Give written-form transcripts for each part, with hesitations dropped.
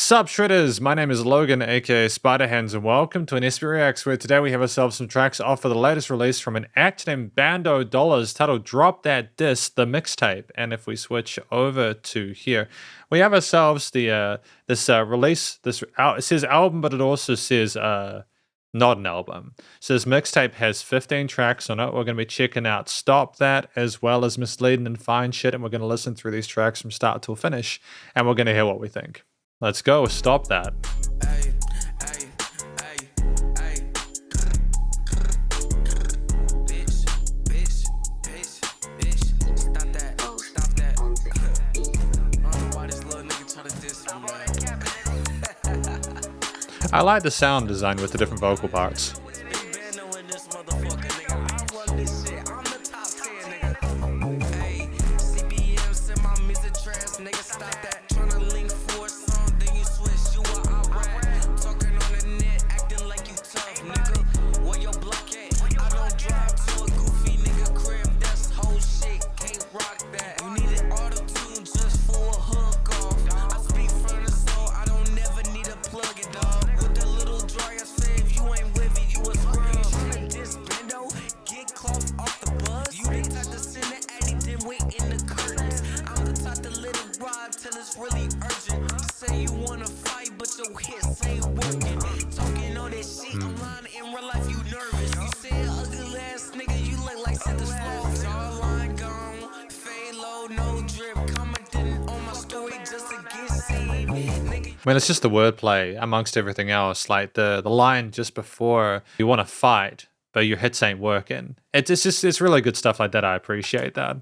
Sup Shredders, my name is Logan aka Spiderhands and welcome to an SP Reacts where today we have ourselves some tracks off of the latest release from an act named Bando Dollaz titled Drop Dat Diss, the mixtape. And if we switch over to here, we have ourselves the release. It says album, but it also says not an album. So this mixtape has 15 tracks on it. We're going to be checking out Stop That as well as Misleadin and Fine Shit, and we're going to listen through these tracks from start till finish, and we're going to hear what we think. Let's go, Stop That. I like the sound design with the different vocal parts. I mean, it's just the wordplay amongst everything else. Like the line just before, you want to fight, but your hits ain't working. It's really good stuff like that. I appreciate that.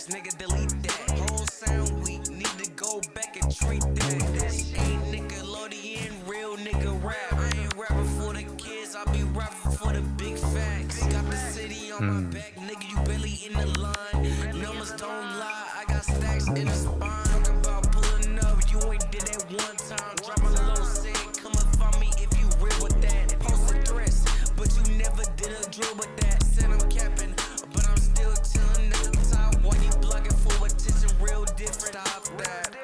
Nigga, delete that whole sound weak. Need to go back and treat that. This ain't Nickelodeon, real nigga rap. I ain't rapping for the kids, I be rapping for the big facts. Got the city on my back, nigga, you barely in the line. Numbers don't lie, I got stacks in the spine. Talking about pulling up, you ain't did that one time. Dropping a low say, come and find me if you real with that. Post a threats, but you never did a drill with that. Said I'm capping, but I'm still chilling at the top. Why you blocking for attention? Real different. Stop that.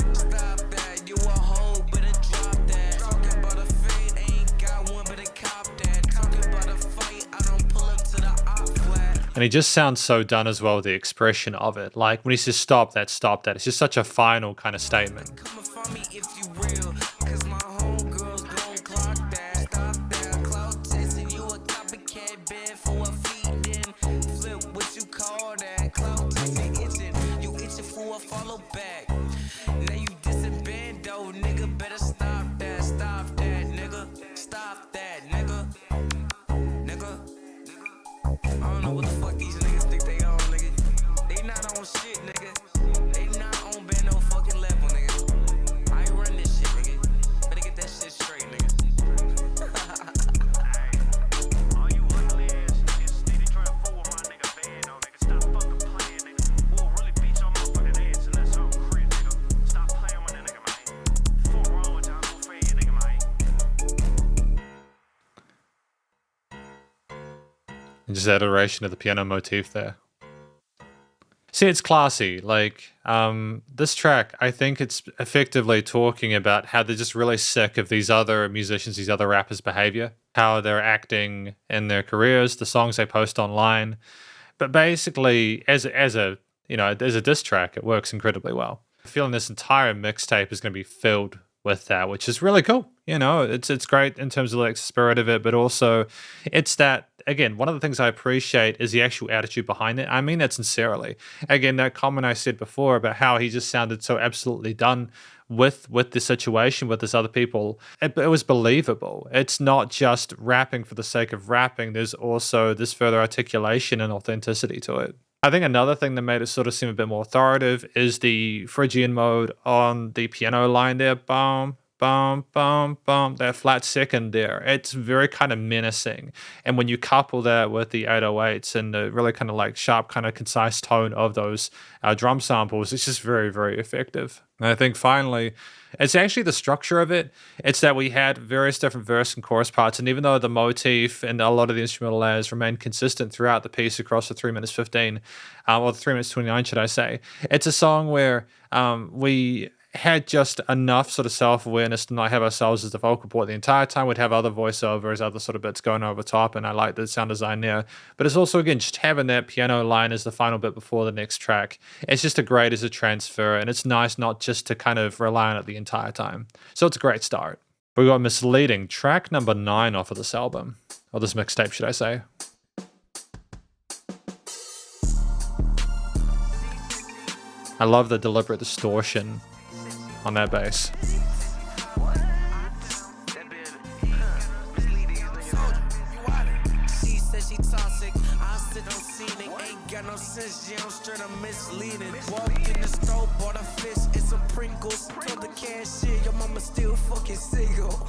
You a hoe, better drop that. Talking about a fade, ain't got one, better cop that. Talking about a fight, I don't pull up to the op flat. And he just sounds so done as well with the expression of it. Like when he says stop that. It's just such a final kind of statement. Come and find me if you real, cause my homegirls gon' clock that. Stop that. Cloud chasing, you a copycat, bed for a feed, then flip what you call that. Cloud chasing, itching, you itching for a follow back. Now you dissing Bando, nigga, better stop that, nigga. Stop that, nigga. I don't know what the fuck these niggas think they on, nigga. They not on shit, nigga. They not on Bando fucking level, nigga. I ain't run this shit, nigga. Better get that shit straight, nigga. All you ugly ass niggas steady trying to fool with my nigga Bando, nigga. Stop fucking playing, nigga. We'll really beat your motherfucking ass and that's on crit, nigga. Stop playing with that nigga, man. Fuck wrong with y'all, go fade, nigga, man. And just that iteration of the piano motif there. See, it's classy. Like, this track, I think it's effectively talking about how they're just really sick of these other musicians, these other rappers' behavior, how they're acting in their careers, the songs they post online. But basically, as a diss track, it works incredibly well. I feel this entire mixtape is going to be filled with that, which is really cool. You know, it's great in terms of like the spirit of it, but also it's that, again, one of the things I appreciate is the actual attitude behind it. I mean that sincerely. Again, that comment I said before about how he just sounded so absolutely done with the situation with this other people, it was believable. It's not just rapping for the sake of rapping. There's also this further articulation and authenticity to it. I think another thing that made it sort of seem a bit more authoritative is the Phrygian mode on the piano line there. Boom, boom, boom, boom. That flat second there. It's very kind of menacing. And when you couple that with the 808s and the really kind of like sharp, kind of concise tone of those drum samples, it's just very, very effective. And I think finally, it's actually the structure of it. It's that we had various different verse and chorus parts, and even though the motif and a lot of the instrumental layers remained consistent throughout the piece across the 3 minutes 15, or the 3 minutes 29, should I say, it's a song where we had just enough sort of self-awareness to not have ourselves as the focal point the entire time. We'd have other voiceovers, other sort of bits going over top, and I like the sound design there. But it's also, again, just having that piano line as the final bit before the next track. It's just a great as a transfer, and it's nice not just to kind of rely on it the entire time. So it's a great start. We got Misleading, track number 9 off of this album, or this mixtape, should I say. I love the deliberate distortion on that bass. She said she toxic, I sit on scenic. Ain't got no sense, yeah, I'm straight up misleading. Walked in the store, bought a fish and some Pringles. Told the cashier, your mama still fucking single.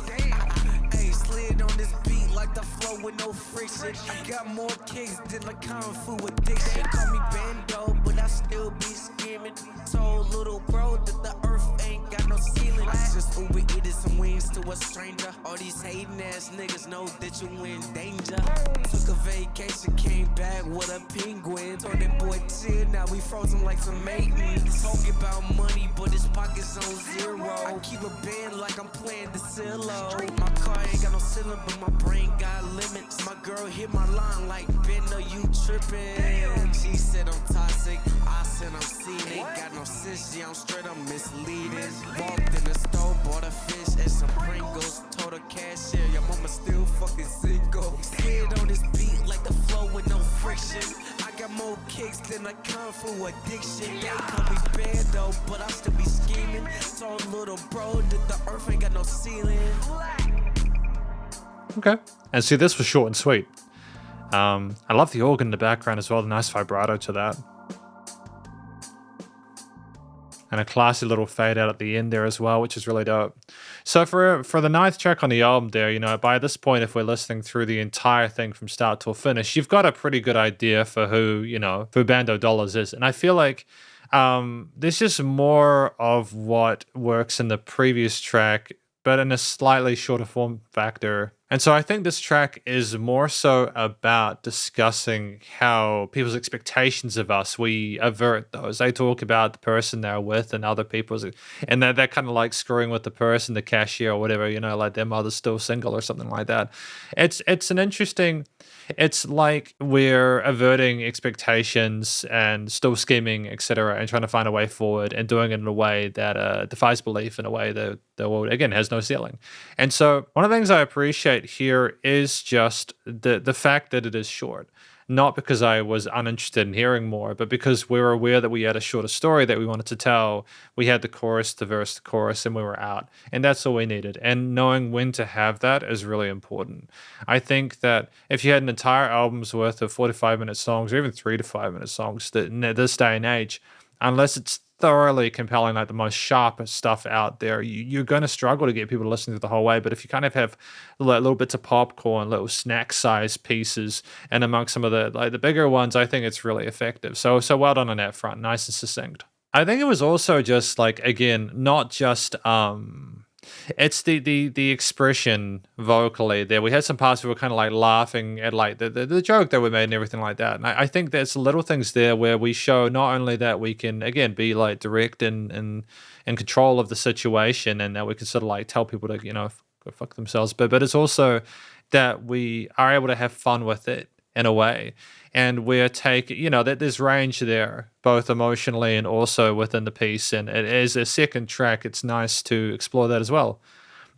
Hey, slid on this beat like the flow with no friction. I got more kicks than like kung fu addiction. They call me Bando, but I still be scheming. Told little bro that the earth ain't got no ceiling. I just Uber eating some wings to a stranger. All these hating ass niggas know that you in danger. Took a vacation, came back with a penguin. Told that boy chill, now we frozen like some maintenance. Talking about money, but his pockets on zero. I keep a band like I'm playing the cello. My car ain't got no ceiling, but my brain got limits. My girl hit my line like, Ben, no, you tripping. She said I'm toxic, I said I'm scenic. Ain't got no sense, yeah, I'm straight up misleading. Walked in the store, bought a fish and some Pringles. Told the cashier, your mama still fucking single. Slid on this beat like the flow with no friction. I got more kicks than a kung fu addiction. They call me Bando, but I still be scheming. Told little bro that the earth ain't got no ceiling. Okay. And see, this was short and sweet. I love the organ in the background as well, the nice vibrato to that. And a classy little fade out at the end there as well, which is really dope. So for the 9th track on the album there, you know, by this point, if we're listening through the entire thing from start till finish, you've got a pretty good idea for who Bando Dollaz is. And I feel like there's just more of what works in the previous track, but in a slightly shorter form factor. And so I think this track is more so about discussing how people's expectations of us, we avert those. They talk about the person they're with and other people's, and they're kind of like screwing with the person, the cashier or whatever, you know, like their mother's still single or something like that. It's an interesting, it's like we're averting expectations and still scheming, etc., and trying to find a way forward and doing it in a way that defies belief, in a way that the world, again, has no ceiling. And so one of the things I appreciate here is just the fact that it is short. Not because I was uninterested in hearing more, but because we were aware that we had a shorter story that we wanted to tell. We had the chorus, the verse, the chorus, and we were out. And that's all we needed. And knowing when to have that is really important. I think that if you had an entire album's worth of 45-minute songs, or even 3 to 5 minute songs, that in this day and age, unless it's thoroughly compelling, like the most sharpest stuff out there, you're going to struggle to get people to listen to the whole way. But if you kind of have little bits of popcorn, little snack size pieces, and amongst some of the bigger ones, I think it's really effective. So well done on that front. Nice and succinct. I think it was also just like, again, not just it's the expression vocally there. We had some parts where we were kind of like laughing at like the joke that we made and everything like that. And I think there's little things there where we show not only that we can, again, be like direct and in control of the situation, and that we can sort of like tell people to, you know, go fuck themselves, but it's also that we are able to have fun with it in a way. And we're that there's range there, both emotionally and also within the piece. And it is a second track. It's nice to explore that as well.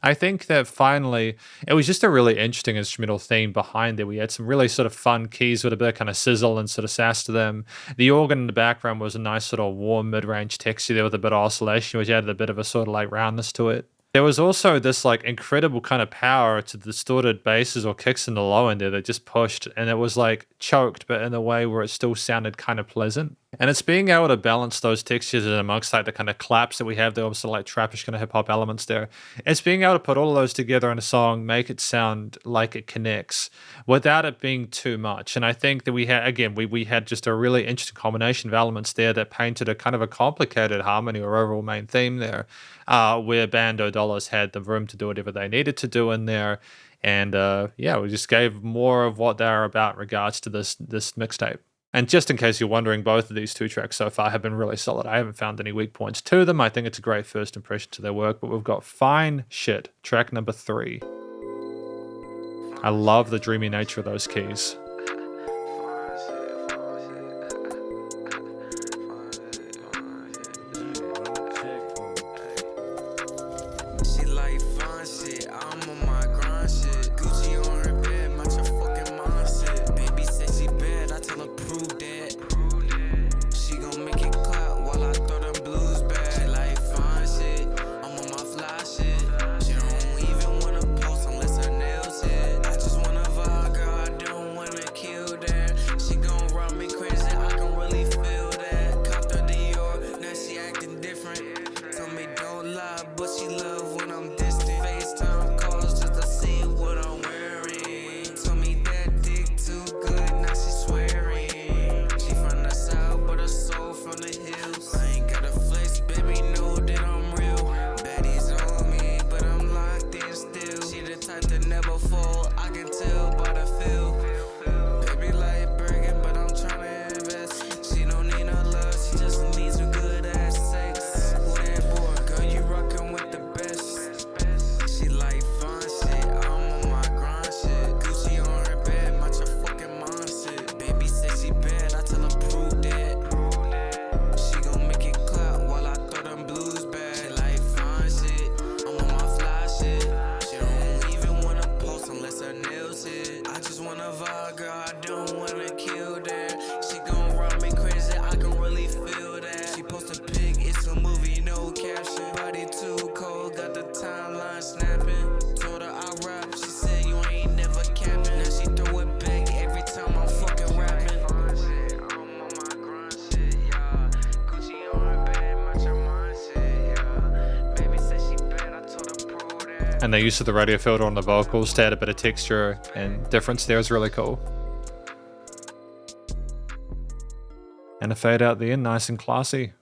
I think that finally, it was just a really interesting instrumental theme behind it. We had some really sort of fun keys with a bit of kind of sizzle and sort of sass to them. The organ in the background was a nice sort of warm mid-range texture there with a bit of oscillation, which added a bit of a sort of like roundness to it. There was also this like incredible kind of power to the distorted basses or kicks in the low end there that just pushed, and it was like choked, but in a way where it still sounded kind of pleasant. And it's being able to balance those textures in amongst like the kind of claps that we have, the obviously like trappish kind of hip hop elements there. It's being able to put all of those together in a song, make it sound like it connects without it being too much. And I think that we had, again, we had just a really interesting combination of elements there that painted a kind of a complicated harmony or overall main theme there, where Bando Dollaz had the room to do whatever they needed to do in there. And yeah, we just gave more of what they're about in regards to this mixtape. And just in case you're wondering, both of these two tracks so far have been really solid. I haven't found any weak points to them. I think it's a great first impression to their work, but we've got Fine Shit, track number 3. I love the dreamy nature of those keys. She like fine shit, I'm on my grind shit. Gucci on her bed, match her fucking mindset. Baby say she bad, I tell her prove that. She gon' make it clap while I throw them blues back. She like fine shit, I'm on my fly shit. She don't even wanna post unless her nails hit. I just wanna vibe, girl, I don't wanna kill that. She gon' run me crazy, I can really feel that. Copped her Dior, now she acting different. Tell me don't lie, but she love when I'm distant. FaceTime calls just to see what I'm wearing. Told me that dick too good, now she swearing. She from the south, but her soul from the hills. I ain't got a flex, baby, know that I'm real. Baddies on me, but I'm locked in still. She the type to never fall, I can tell by the feel. Baby like Bergen, but I'm tryna invest. She don't need no love, she just needs some good ass sex. Who that boy? Girl, you rockin' with the best. She like fine shit, I'm on my grind shit. Gucci on her bed, match her fucking mindset. Baby say she bad, I tell her prove that. She gon' make it clap while I throw them blues back. She like fine shit, I'm on my fly shit. She don't even wanna post unless her nails hit. I just wanna vibe, girl, I don't wanna kill that. She gon' run me crazy, I can really feel that. She post a pic, it's a movie, no caption. Body too cold, got the timeline snapping. Told her I rap, she said you ain't never capping. Now she throw it back every time I'm fucking rapping. Fine shit, I'm on my grind shit, yeah. Gucci on her bed, match her mindset, yeah. Baby said she bad, I told her pro that. And the use of the radio filter on the vocals to add a bit of texture and difference there is really cool. And a fade out the end, nice and classy.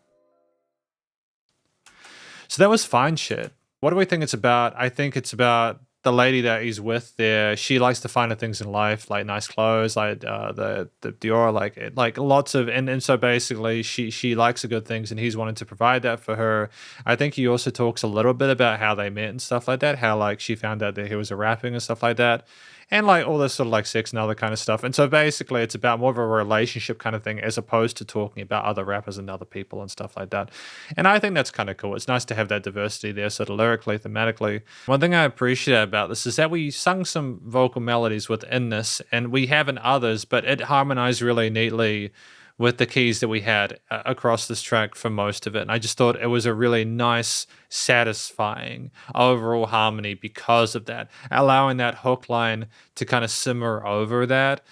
So that was Fine Shit. What do we think it's about? I think it's about the lady that he's with there. She likes the finer things in life, like nice clothes, like the Dior, like lots of, and so basically she likes the good things, and he's wanting to provide that for her. I think he also talks a little bit about how they met and stuff like that, how like she found out that he was a rapping and stuff like that, and like all this sort of like sex and other kind of stuff. And so basically it's about more of a relationship kind of thing as opposed to talking about other rappers and other people and stuff like that. And I think that's kind of cool. It's nice to have that diversity there, sort of lyrically, thematically. One thing I appreciate about this is that we sung some vocal melodies within this, and we have in others, but it harmonized really neatly with the keys that we had across this track for most of it. And I just thought it was a really nice, satisfying overall harmony because of that. Allowing that hook line to kind of simmer over that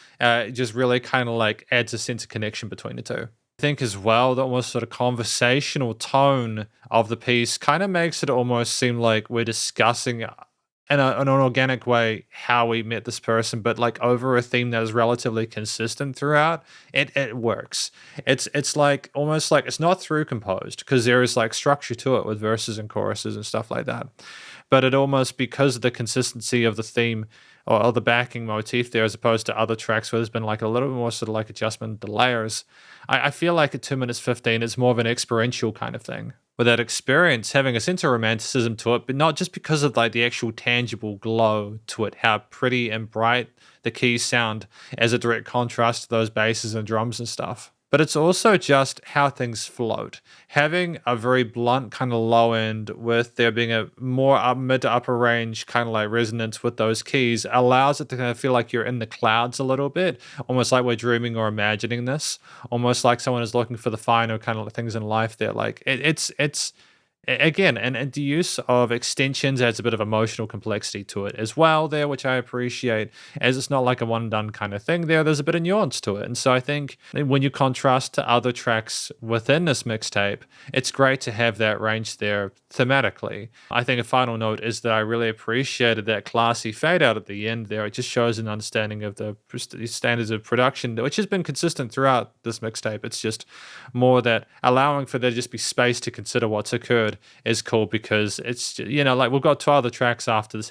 just really kind of like adds a sense of connection between the two. I think as well, the almost sort of conversational tone of the piece kind of makes it almost seem like we're discussing in an organic way how we met this person, but like over a theme that is relatively consistent throughout. It works. It's like almost like it's not through composed because there is like structure to it with verses and choruses and stuff like that. But it almost, because of the consistency of the theme or the backing motif there, as opposed to other tracks where there's been like a little bit more sort of like adjustment to layers, I feel like at 2 minutes 15, it's more of an experiential kind of thing. With that experience having a sense of romanticism to it, but not just because of like the actual tangible glow to it, how pretty and bright the keys sound as a direct contrast to those basses and drums and stuff. But it's also just how things float. Having a very blunt kind of low end with there being a more mid to upper range kind of like resonance with those keys allows it to kind of feel like you're in the clouds a little bit, almost like we're dreaming or imagining this, almost like someone is looking for the finer kind of things in life there. Like it's Again, and the use of extensions adds a bit of emotional complexity to it as well there, which I appreciate, as it's not like a one and done kind of thing there. There's a bit of nuance to it. And so I think when you contrast to other tracks within this mixtape, it's great to have that range there thematically. I think a final note is that I really appreciated that classy fade out at the end there. It just shows an understanding of the standards of production, which has been consistent throughout this mixtape. It's just more that allowing for there to just be space to consider what's occurred is cool, because it's, like we've got 2 other tracks after this.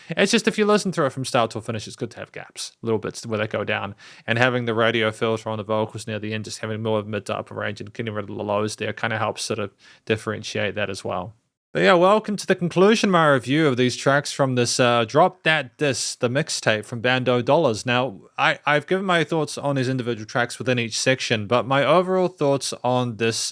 It's just, if you listen through it from start to finish, it's good to have gaps, little bits where they go down, and having the radio filter on the vocals near the end, just having more of mid to upper range and getting rid of the lows there kind of helps sort of differentiate that as well. But yeah, welcome to the conclusion of my review of these tracks from this Drop Dat Diss, the mixtape from Bando Dollaz. Now, I've given my thoughts on these individual tracks within each section, but my overall thoughts on this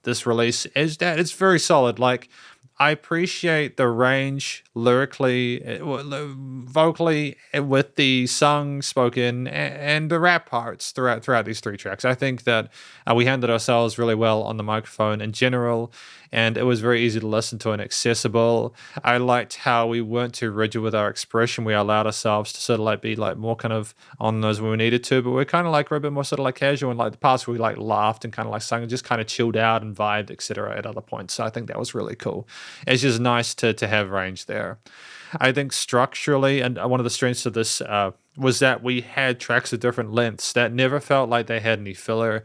this release is that it's very solid. Like, I appreciate the range lyrically, vocally, with the sung, spoken, and the rap parts throughout these 3 tracks. I think that we handled ourselves really well on the microphone in general, and it was very easy to listen to and accessible. I liked how we weren't too rigid with our expression. We allowed ourselves to sort of like be like more kind of on those when we needed to, but we're kind of like a bit more sort of like casual, and like the parts where we like laughed and kind of like sung and just kind of chilled out and vibed, etc. at other points. So I think that was really cool. It's just nice to have range there. I think structurally, and one of the strengths of this was that we had tracks of different lengths that never felt like they had any filler.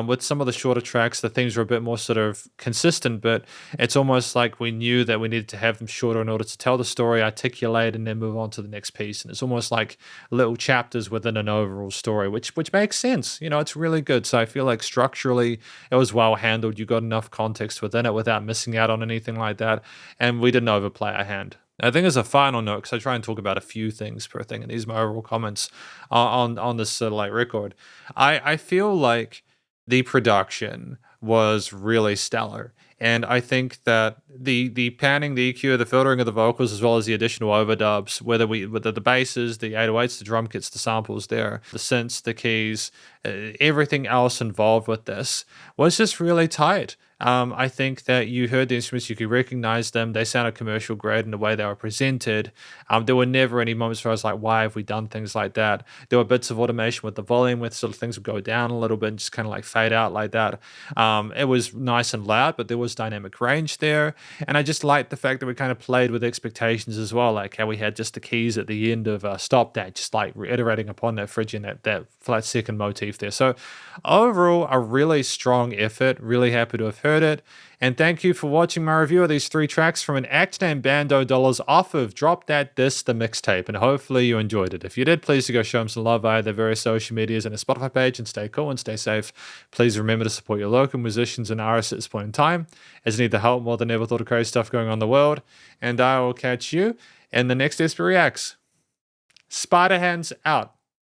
With some of the shorter tracks, the themes were a bit more sort of consistent, but it's almost like we knew that we needed to have them shorter in order to tell the story, articulate, and then move on to the next piece. And it's almost like little chapters within an overall story, which makes sense. It's really good. So I feel like structurally it was well handled. You got enough context within it without missing out on anything like that, and we didn't overplay our hand. I think as a final note, because I try and talk about a few things per thing, and these are my overall comments on this sort of like record, I feel like the production was really stellar. And I think that the panning, the EQ, the filtering of the vocals, as well as the additional overdubs, whether the basses, the 808s, the drum kits, the samples there, the synths, the keys, everything else involved with this was just really tight. I think that you heard the instruments, you could recognize them. They sounded commercial grade in the way they were presented. There were never any moments where I was like, why have we done things like that? There were bits of automation with the volume, with sort of things would go down a little bit and just kind of like fade out like that. It was nice and loud, but there was dynamic range there. And I just liked the fact that we kind of played with expectations as well, like how we had just the keys at the end of Stop That, just like reiterating upon that Phrygian, that flat second motif there. So overall, a really strong effort. Really happy to have heard it. And thank you for watching my review of these 3 tracks from an act named Bando Dollaz off of Drop Dat Diss, the mixtape. And hopefully you enjoyed it. If you did, please do go show them some love via their various social medias and a Spotify page, and stay cool and stay safe. Please remember to support your local musicians and artists at this point in time, as they need the help more than ever. Thought of crazy stuff going on in the world. And I will catch you in the next SP Reacts. Spiderhands out.